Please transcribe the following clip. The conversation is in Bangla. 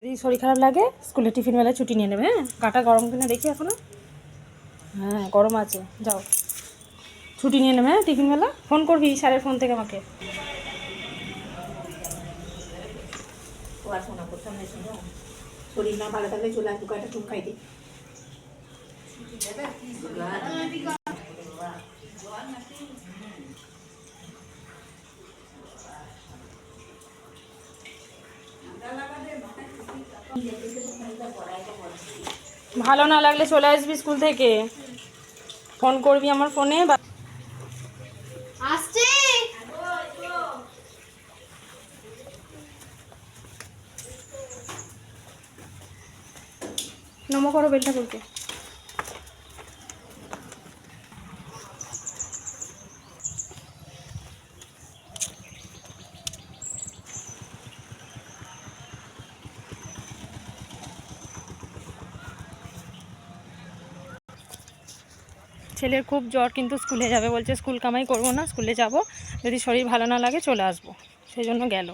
যদি শরীর খারাপ লাগে স্কুলে টিফিন বেলায় ছুটি নিয়ে নেবে। হ্যাঁ, কাটা গরম কিনা দেখি এখনো। হ্যাঁ, গরম আছে, যাও ছুটি নিয়ে নেবে। হ্যাঁ, টিফিন বেলা ফোন করবি স্যারের ফোন থেকে আমাকে। শরীর না ভালো থাকলে চলে আসবো, একটা চুপ খাইতে। ভালো না লাগলে চলে আসবি স্কুল থেকে, ফোন করবি আমার ফোনে। আসছে। নমো করো বেলটা বলতে। ছেলের খুব জ্বর, কিন্তু স্কুলে যাবে বলছে। স্কুল কামাই করবো না, স্কুলে যাব, যদি শরীর ভালো না লাগে চলে আসবো, সেই জন্য গেল।